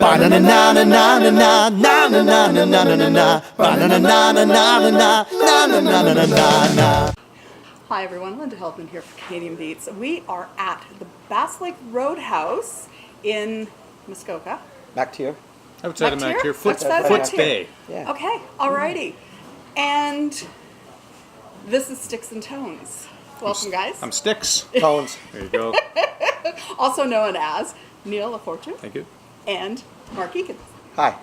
Hi everyone, Linda Heldman here for Canadian Beats. We are at the Bass Lake Roadhouse in Muskoka. Mactier. Outside of Mactier, Foot Mactier. Bay. Yeah. Okay, alrighty. And this is Sticks and Tones. Welcome, guys. I'm Sticks. Tones. There you go. Also known as Neil LaFortune Thank you. and Mark Eakins. Hi.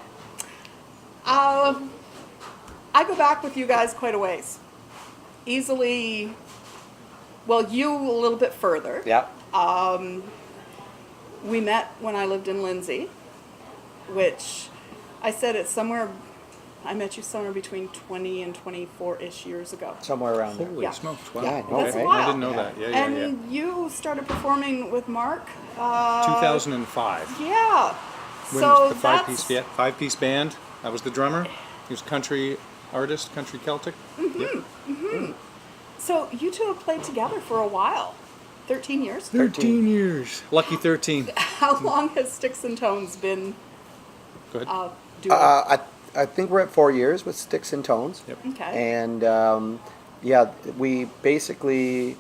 I go back with you guys quite a ways. Easily, well, you a little bit further. Yeah. We met when I lived in Lindsay, which I said it's somewhere, I met you somewhere between 20 and 24-ish years ago. Somewhere around there. Holy Yeah. smokes. Wow. Yeah, I know, That's right? a while. I didn't know that. Yeah. And you started performing with Mark. 2005. Yeah. When So the five-piece band. I was the drummer. He was country artist, country Celtic. So you two have played together for a while. 13 years? 13 years. Lucky 13. How long has Sticks and Tones been Go ahead. doing? I think we're at 4 years with Sticks and Tones. Yep. Okay. And yeah, we basically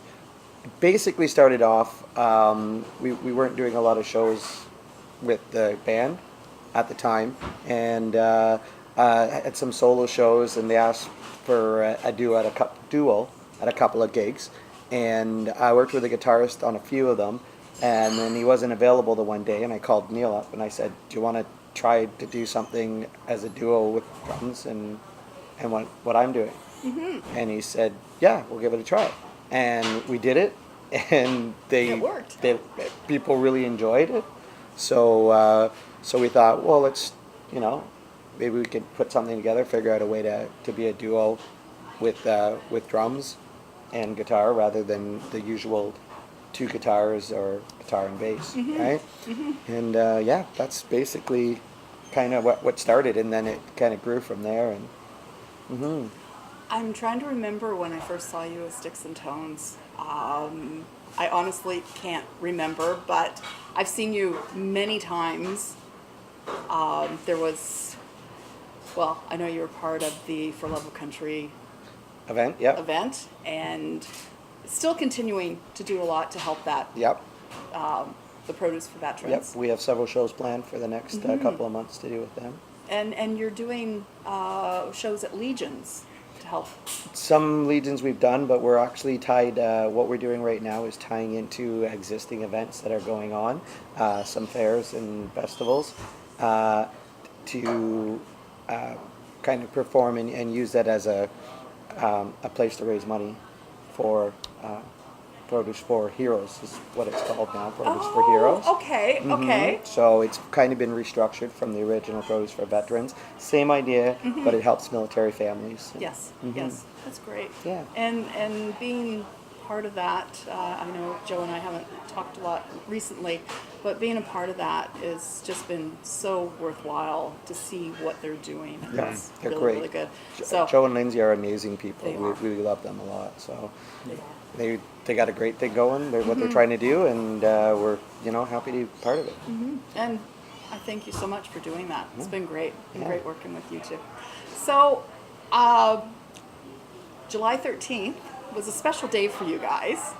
started off. We weren't doing a lot of shows with the band at the time, and had some solo shows, and they asked for a duo at a couple of gigs, and I worked with a guitarist on a few of them, and then he wasn't available the one day, and I called Neil up and I said, do you want to try to do something as a duo with drums and what I'm doing? And he said, yeah, we'll give it a try. And we did it, and It worked. People really enjoyed it. So we thought, well, let's, maybe we could put something together, figure out a way to be a duo with drums and guitar rather than the usual two guitars or guitar and bass, right? And yeah, that's basically kind of what started, and then it kind of grew from there. And I'm trying to remember when I first saw you as Sticks and Tones. I honestly can't remember, but I've seen you many times. There was, well, I know you were part of the For Love of Country event, yep. event, and still continuing to do a lot to help that, Yep. the Produce for Yep. Veterans. We have several shows planned for the next couple of months to do with them. And you're doing shows at Legions to help. Some Legions we've done, but we're actually tied, what we're doing right now is tying into existing events that are going on, some fairs and festivals, to kind of perform and use that as a place to raise money for Produce for Heroes is what it's called now, Produce for Heroes. Okay, okay. So it's kind of been restructured from the original Produce for Veterans. Same idea, but it helps military families. Yes, yes, that's great. Yeah. And being part of that, I know Joe and I haven't talked a lot recently, but being a part of that has just been so worthwhile to see what they're doing. Yeah, It's they're really, great. really good. So Joe and Lindsay are amazing people. They are. We love them a lot. So they are. they got a great thing going. They're what they're trying to do, and we're happy to be part of it. And I thank you so much for doing that. It's been great. Been great working with you too. So July 13th was a special day for you guys.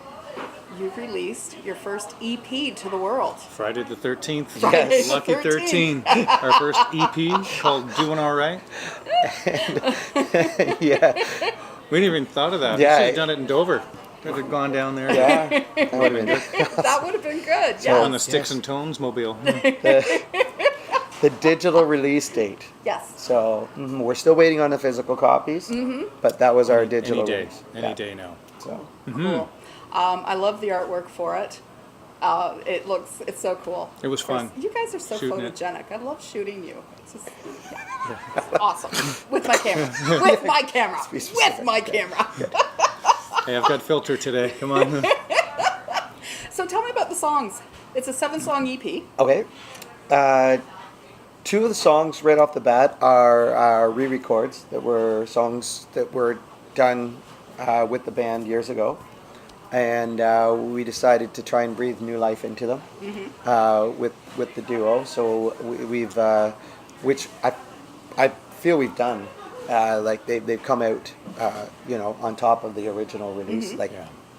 You released your first EP to the world. Friday the 13th. Friday the Lucky 13. Our first EP called Doin Alright. Yeah, We didn't even thought of that. Yeah. We should have done it in Dover. Could have gone down there. yeah, that would have been That would have been good. On the Yes. Sticks and Tones mobile. the digital release date. Yes. So we're still waiting on the physical copies, but that was our digital Any day. release. Any Yeah. day now. So Cool. I love the artwork for it. It's so cool. It was Of course, fun. You guys are so Shooting it. photogenic. I love shooting you. It's just it's awesome. With my camera. With my camera. be specific. With my camera. Hey, I've got filter today. Come on. So tell me about the songs. It's a 7-song EP. okay, 2 of the songs right off the bat are re-records that were songs that were done with the band years ago. and we decided to try and breathe new life into them with the duo. So we've which I feel we've done. Like they've come out, on top of the original release, like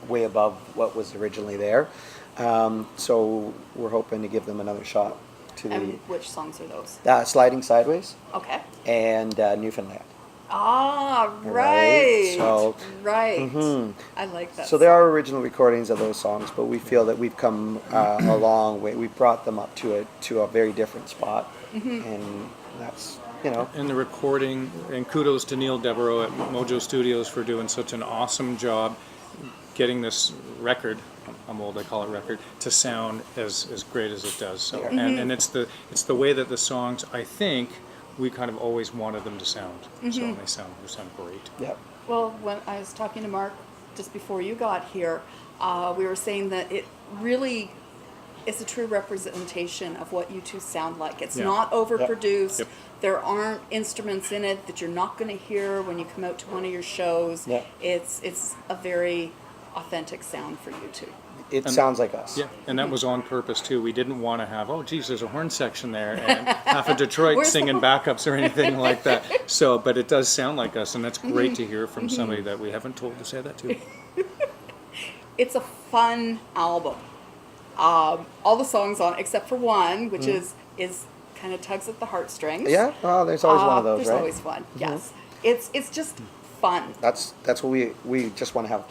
way above what was originally there. So we're hoping to give them another shot to And which songs are those? Sliding Sideways Okay. and Newfoundland. Ah, Right, right. so- right. I like that. So there are original recordings of those songs, but we feel that we've come a long way. We've brought them up to a very different spot, and that's And the recording, and kudos to Neil Devereaux at Mojo Studios for doing such an awesome job getting this record, I'm old, I call it record, to sound as great as it does. So, and it's the way that the songs, I think, we kind of always wanted them to sound. So they sound great. Yep. Well, when I was talking to Mark just before you got here, we were saying that it really is a true representation of what you two sound like. It's Yeah. not overproduced. Yep. There aren't instruments in it that you're not going to hear when you come out to one of your shows. Yeah. It's a very authentic sound for you two. It sounds like us. Yeah, and that was on purpose too. We didn't want to have, oh geez, there's a horn section there, and half of Detroit Where's the singing horn? backups or anything like that. So, but it does sound like us, and that's great to hear from somebody that we haven't told to say that to. It's a fun album. All the songs on, except for one, which is kind of tugs at the heartstrings. Yeah. Well, there's always one of those, There's right? always one. Yes. It's just fun. That's what we just want to have.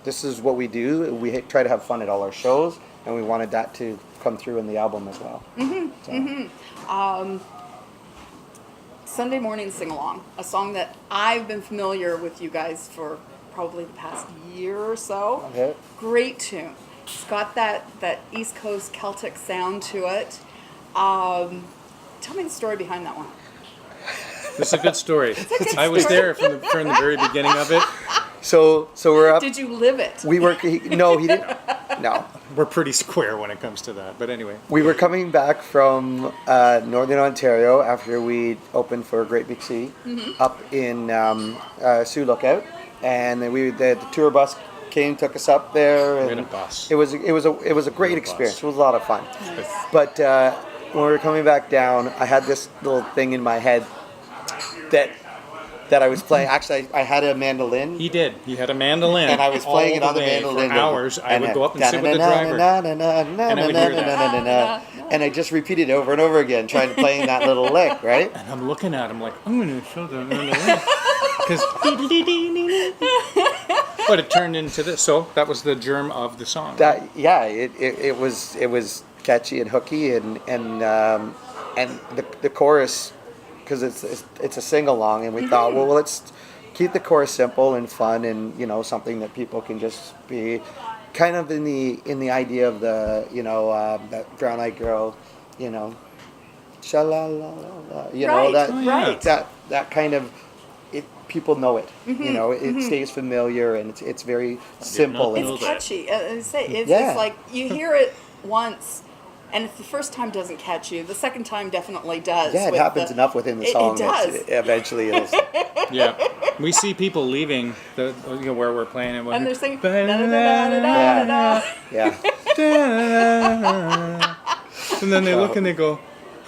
This is what we do. We try to have fun at all our shows, and we wanted that to come through in the album as well. Sunday Morning Sing Along, a song that I've been familiar with you guys for probably the past year or so. Okay. Great tune. It's got that East Coast Celtic sound to it. Tell me the story behind that one. It's a good story. I was there from the very beginning of it. So we're up. Did you live it? We were no, he didn't. No, We're pretty square when it comes to that. But anyway, we were coming back from Northern Ontario after we opened for Great Big Sea up in Sioux Lookout, and then the tour bus came, took us up there, we and had a bus. it was a great bus. experience. It was a lot of fun. But when we were coming back down, I had this little thing in my head that I was playing. Actually, I had a mandolin. He did. He had a mandolin. And I was playing it all on the way mandolin. For hours, I would go up and sit with the driver. And I would hear that. And I just repeated it over and over again, trying to play that little lick, right? And I'm looking at him like, I'm going to show the mandolin. Because, but it turned into this. So that was the germ of the song. It was catchy and hooky, and the chorus, because it's a sing along, and we thought, well, let's keep the chorus simple and fun, and something that people can just be kind of in the idea of the that brown eyed girl, sha la la la, Right, that right. that kind of it. People know it, it stays familiar, and it's very simple. know It's that. catchy. It's Yeah. like you hear it once, and if the first time doesn't catch you, the second time definitely does. Yeah, it with happens enough within the It song. does. Eventually, it'll. Yeah. We see people leaving where we're playing and And they're singing. Yeah. Yeah. And then they look and they go,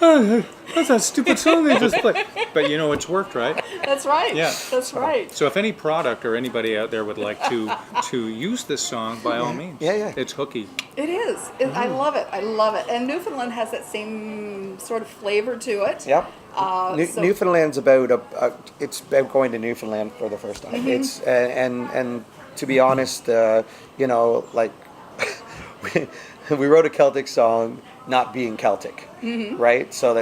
oh, that's that stupid song they just played. But it's worked, right? That's right. Yeah. That's right. So if any product or anybody out there would like to use this song, by all means. Yeah. It's hooky. It is. I love it. I love it. And Newfoundland has that same sort of flavor to it. Yep. So- Newfoundland's about it's about going to Newfoundland for the first time. It's and to be honest, like we wrote a Celtic song, not being Celtic, right? So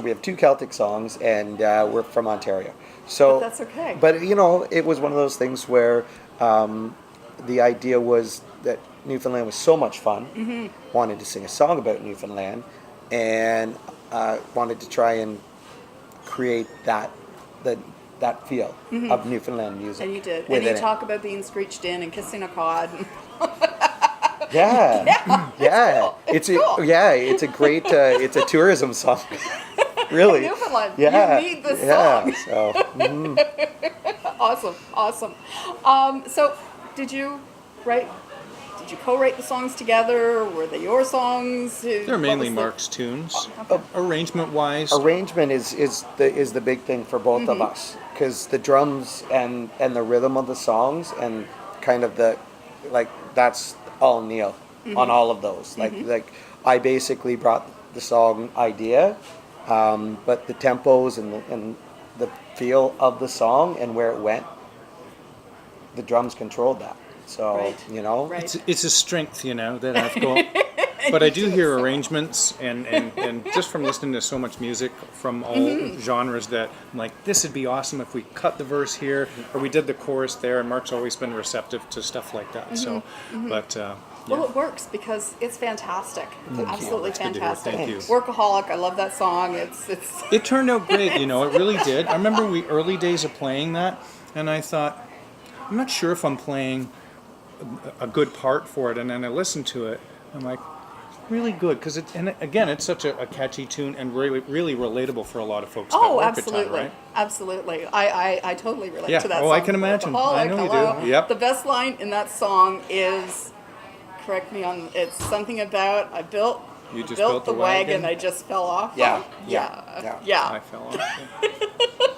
we have two Celtic songs, and we're from Ontario. So But that's okay. But it was one of those things where the idea was that Newfoundland was so much fun. Wanted to sing a song about Newfoundland, and wanted to try and create that feel of Newfoundland music. And you did. And within you it. talk about being screeched in and kissing a cod. Yeah. It's cool. It's a great it's a tourism song. Really. Newfoundland. Yeah. You need this yeah. song. So Awesome. So did you write did you co-write the songs together? Were they your songs? They're mainly Mark's tunes. Arrangement-wise, Arrangement is the big thing for both of us, because the drums and the rhythm of the songs and kind of that's all Neil on all of those. Like I basically brought the song idea, but the tempos and the feel of the song and where it went, the drums controlled that. So Right. you know, Right. it's a strength, that I've got. But I do hear arrangements, and just from listening to so much music from all genres, that I'm like, this would be awesome if we cut the verse here, or we did the chorus there, and Mark's always been receptive to stuff like that. So, but Well, it works because it's fantastic. Absolutely That's good to hear. fantastic. Thank you. Workaholic, I love that song. It's it turned out great, it really did. I remember early days of playing that, and I thought, I'm not sure if I'm playing a good part for it, and then I listened to it, I'm like, really good, because it's such a catchy tune and really, really relatable for a lot of folks. Oh, that work absolutely, at time, right? absolutely. I totally relate Yeah. to that Oh, song. I can imagine. I Workaholic, know you hello. do. Yep. The best line in that song is, correct me on, it's something about You just built built the wagon? I just fell off. Yeah, yeah, yeah. yeah. I fell off.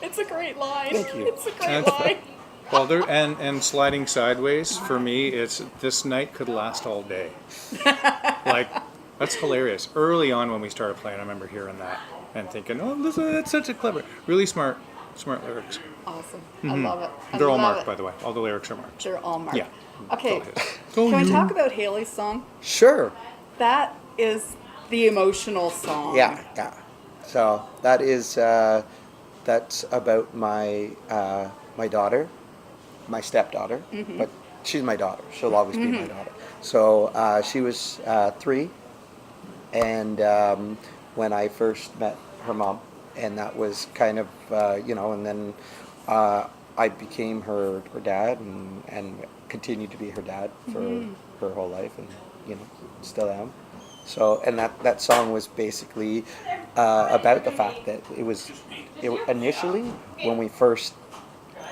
It's a great line. Thank you. It's a great That's- line. Well, and sliding sideways for me, it's this night could last all day. Like, that's hilarious. Early on when we started playing, I remember hearing that and thinking, oh, that's such a really smart lyrics. Awesome. I love it. I They're all love marked, it. by the way. All the lyrics are marked. They're all marked. Yeah. Okay. Go Can we you. talk about Hailey's song? sure. That is the emotional song. Yeah, yeah. So that is that's about my my daughter, my stepdaughter, but she's my daughter. She'll always be my daughter. So she was 3, and when I first met her mom, and that was kind of and then I became her dad, and continued to be her dad for her whole life, and still am. So, and that song was basically about the fact that initially when we first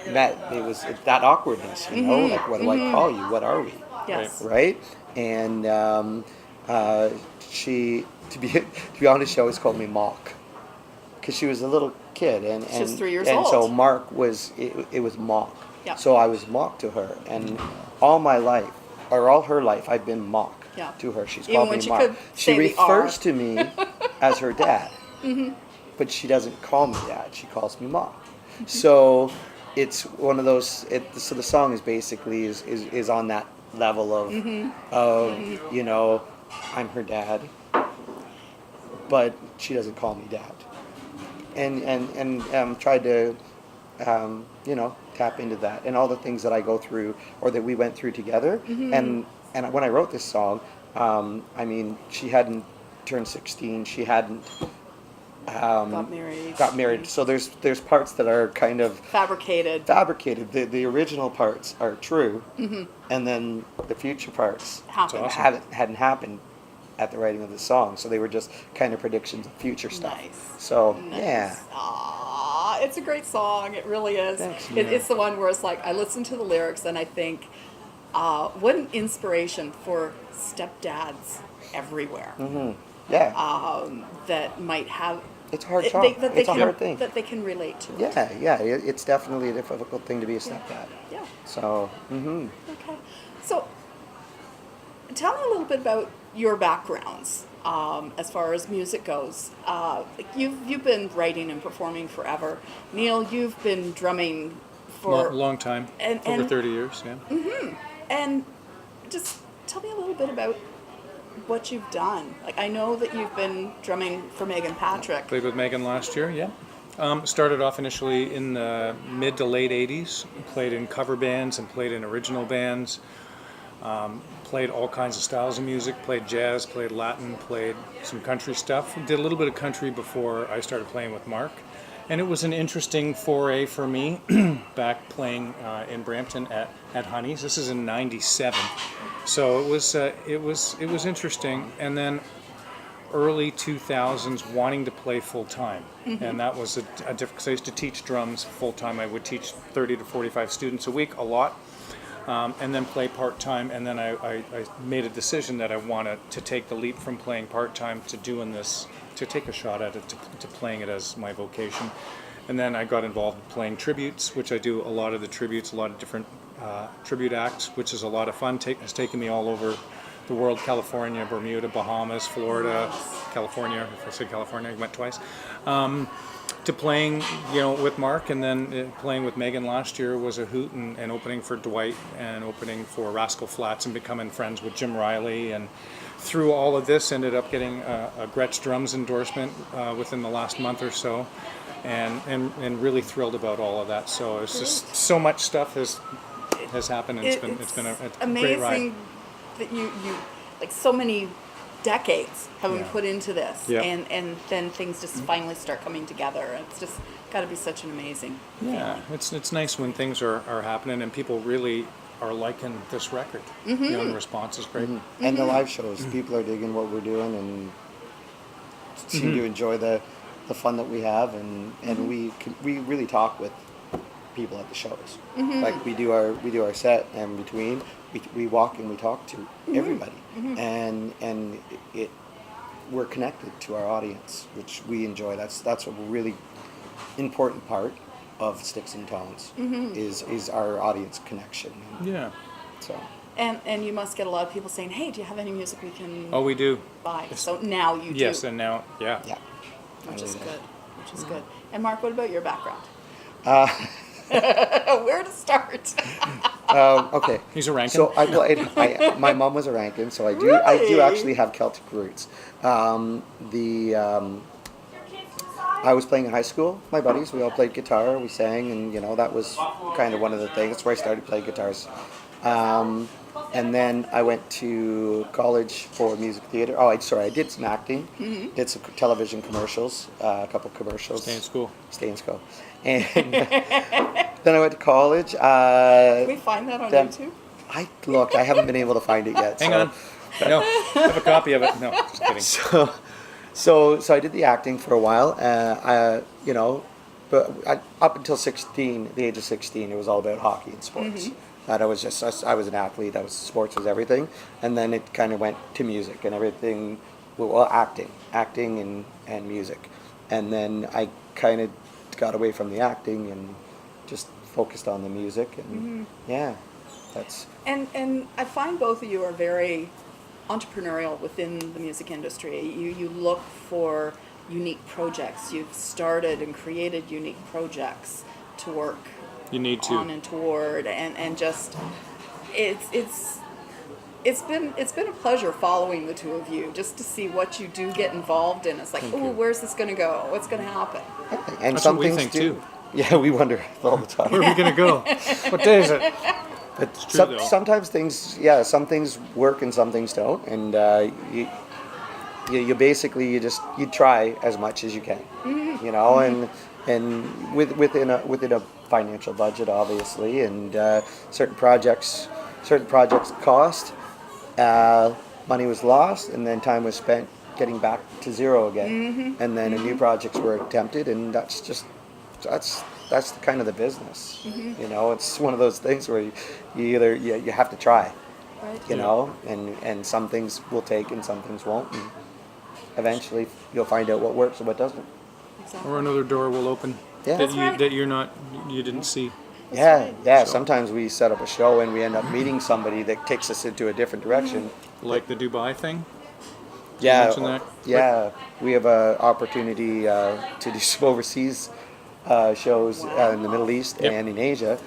met, it was that awkwardness, like, what do I call you? What are we? Yes. Right? And she, to be honest, she always called me Mock, because she was a little kid, and She was 3 years and old. so Mark was it was Mock. Yeah. So I was Mock to her, and all my life, or all her life, I've been Mock Yeah. to her. She's Even called when me she Mark. could She say the R. refers to me as her dad, but she doesn't call me dad. She calls me Mock. So it's one of those. So the song is basically is on that level of I'm her dad, but she doesn't call me dad, and tried to tap into that and all the things that I go through or that we went through together. And when I wrote this song, she hadn't turned 16. She hadn't Got married. So there's parts that are kind of Fabricated. The original parts are true, and then the future parts Happened. awesome. hadn't happened at the writing of the song. So they were just kind of predictions of future stuff. Nice. So Nice. yeah. Aww, it's a great song. It really is. Thanks. It's the one where it's like I listen to the lyrics and I think, what an inspiration for stepdads everywhere Yeah. that might have. It's a hard it- song. that they It's a can, hard thing. that they can relate to. Yeah. It's definitely a difficult thing to be a stepdad. Yeah. So, Okay. So, tell me a little bit about your backgrounds as far as music goes. You've been writing and performing forever. Neil, you've been drumming for Long time. and- Over and- 30 years, yeah. and just tell me a little bit about what you've done. Like I know that you've been drumming for Megan Patrick. Played with Megan last year, yeah. Started off initially in the mid to late 80s. Played in cover bands and played in original bands. Played all kinds of styles of music. Played jazz, played Latin, played some country stuff. Did a little bit of country before I started playing with Mark. And it was an interesting foray for me back playing in Brampton at Honey's. This is in '97. So it was interesting. And then early 2000s wanting to play full time. And that was a different, because I used to teach drums full time. I would teach 30 to 45 students a week, a lot. and then play part-time. And then I made a decision that I wanted to take the leap from playing part-time to doing this, to take a shot at it, to playing it as my vocation. And then I got involved in playing tributes, which I do a lot of the tributes, a lot of different tribute acts, which is a lot of fun. Has taken me all over the world: California, Bermuda, Bahamas, Florida, California. If I said California, I went twice. To playing, with Mark, and then playing with Megan last year was a hoot, and opening for Dwight and opening for Rascal Flatts and becoming friends with Jim Riley. And through all of this, ended up getting a Gretsch Drums endorsement within the last month or so, and really thrilled about all of that. So it's just so much stuff has happened, and it's been a great ride. Amazing that you like so many decades have been put into this, and then things just finally start coming together. It's just got to be such an amazing feeling. It's nice when things are happening and people really are liking this record. The response is great. And the live shows, people are digging what we're doing and seem to enjoy the fun that we have, and we really talk with people at the shows. Like we do our set, and between we walk and we talk to everybody, and we're connected to our audience, which we enjoy. That's a really important part of Sticks and Tones, is our audience connection. Yeah. So. And you must get a lot of people saying, "Hey, do you have any music we can Oh, we do. buy?" So now you do. Yes, and now, yeah. Which is good. Which is good. And Mark, what about your background? Uh, Where to start? Okay. He's a Rankin. So my mom was a Rankin, so I do Really? actually have Celtic roots. I was playing in high school. My buddies, we all played guitar, we sang, and that was kind of one of the things. That's where I started playing guitars. And then I went to college for music theater. I did some acting. Did some television commercials, a couple commercials. Stay in school. And then I went to college. Can we find that on YouTube? I haven't been able to find it yet. Hang on. No, I have a copy of it. No, just kidding. So I did the acting for a while. But up until the age of 16, it was all about hockey and sports. That I was an athlete. Sports was everything, and then it kind of went to music and everything. Well, acting and music, and then I kind of got away from the acting and just focused on the music, and that's. And I find both of you are very entrepreneurial within the music industry. You look for unique projects. You've started and created unique projects to work You need to. on and toward, and just it's been a pleasure following the two of you, just to see what you do get involved in. It's like, oh, where's this going to go? What's going to happen? And That's some what we things think do. too. Yeah, we wonder all the time. Where are we going to go? What day is it? But true, though. sometimes some things work and some things don't, and you basically you try as much as you can, and within a financial budget, obviously, and certain projects cost, money was lost, and then time was spent getting back to zero again, and then new projects were attempted, and that's kind of the business. It's one of those things where you have to try, Right. and some things will take and some things won't, and eventually you'll find out what works and what doesn't. Exactly. Or another door will open Yeah. that That's you didn't see. Yeah. Sometimes we set up a show and we end up meeting somebody that takes us into a different direction. Like the Dubai thing? Yeah, mention that? yeah. We have an opportunity to do some overseas shows in the Middle East and in Asia,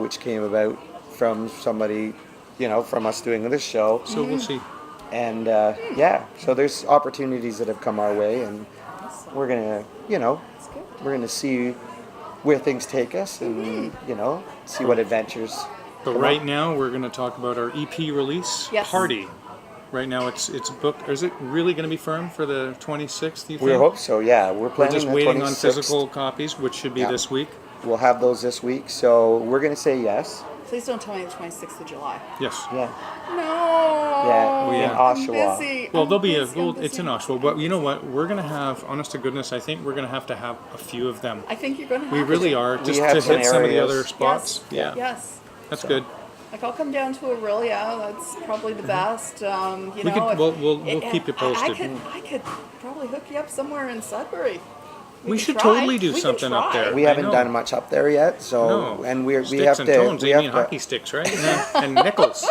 which came about from somebody, from us doing this show. So we'll see. And so there's opportunities that have come our way, and we're gonna, we're gonna see where things take us, and see what adventures. But right now we're going to talk about our EP release party. Right now it's booked. Is it really going to be firm for the 26th, you think? We hope so, yeah. We're We're planning just the waiting on 26th. physical copies, which should be this week. We'll have those this week, so we're going to say yes. Please don't tell me the 26th of July. Yes. Yeah. No. Yeah, in Oshawa. I'm busy. Well, there'll be I'm busy. it's in Oshawa, but you know what? We're going to have, honest to goodness, I think we're going to have a few of them. I think you're going to have We really to. are, just have to some hit some of the areas. other spots. Yes. Yeah. Yes. That's So, good. Like I'll come down to Aurelia. That's probably the best. You know, could- we'll if- keep you posted. I could probably hook you up somewhere in Sudbury. We could should try. totally do We could something up try. there. We I haven't know. done much up there yet, so No. and we Sticks have and to tones, we they have mean to hockey sticks, right? And nickels.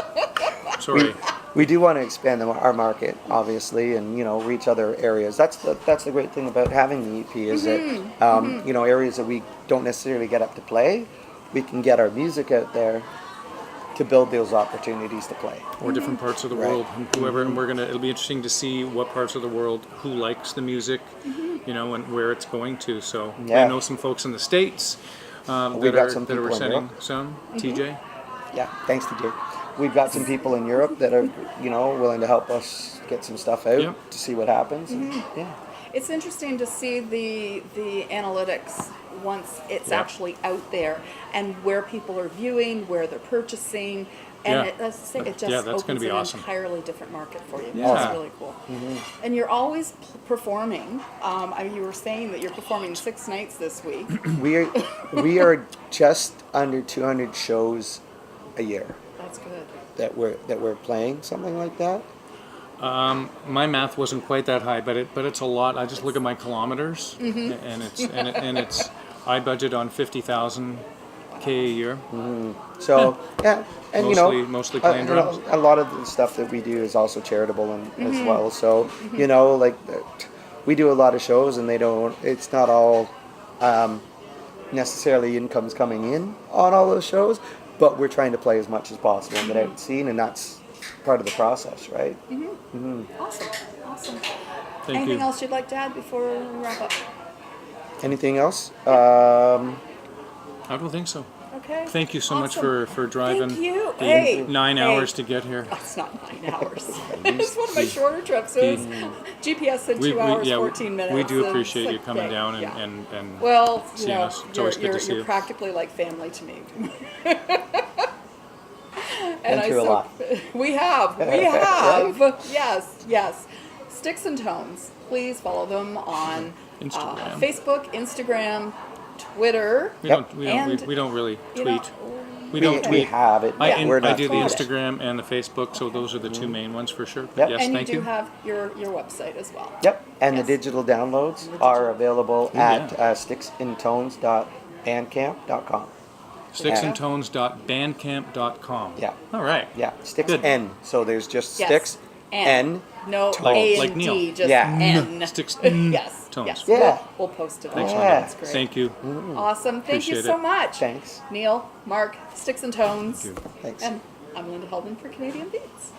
Sorry. we do want to expand our market, obviously, and reach other areas. That's the great thing about having the EP is that areas that we don't necessarily get up to play, we can get our music out there to build those opportunities to play. Or different parts of the Right. world. And whoever, and it'll be interesting to see what parts of the world, who likes the music, and where it's going to. So Yeah. I know some folks in the States We got some that people are in sending Europe. some. TJ? Yeah, thanks to Jake. We've got some people in Europe that are willing to help us get some stuff out Yep. to see what happens. And, yeah. It's interesting to see the analytics once it's Yeah. actually out there and where people are viewing, where they're purchasing, and Yeah. it just Yeah, that's gonna opens be an awesome. entirely different market for you. Yeah. It's really cool. And you're always performing. You were saying that you're performing 6 nights this week. We are just under 200 shows a year That's good. that we're playing, something like that. My math wasn't quite that high, but it's a lot. I just look at my kilometers, and it's I budget on 50,000 a year. So yeah, and Mostly playing and drums. a lot of the stuff that we do is also charitable as well. So we do a lot of shows, and it's not all necessarily incomes coming in on all those shows, but we're trying to play as much as possible and get out and seen, and that's part of the process, right? Awesome. Thank Anything you. else you'd like to add before we wrap up? Anything else? I don't think so. Okay. Thank you so much Awesome. for driving Thank you. the Hey, 9 hey. hours to get here. It's not 9 hours. It's one of my shorter trips. It was GPS said 2 hours, 14 minutes. We do and appreciate it's you like, coming okay, down yeah. and Well, seeing us. It's always good to see you're you. practically like family to me. Been through a lot. We have. Yes. Sticks and Tones. Please follow them on Instagram. Facebook, Instagram, Twitter. We Yep. don't really You know, tweet. We don't we tweet. have it. I We're not do the tweeting it. Instagram and the Facebook, so those are the two main ones for sure. Yep. Yes, and thank you do you. have your website as well. Yep, and Yes. the digital downloads are available Oh, at yeah. sticksandtones.bandcamp.com. Sticksandtones.bandcamp.com. Yeah. All right. Yeah, sticks Good. N. So there's just Yes. sticks, N. No Like- A like and Neil. D, just Yeah. N. Sticks Yes. tones. Yes. Yeah. We'll post it. Thanks, on. Yeah. Linda. That's great. Thank you. Awesome. Thank you Appreciate so it. Mm. much. Thanks. Neil, Mark, Sticks and Tones. Thank you. Thanks. And I'm Linda Heldman for Canadian Beats.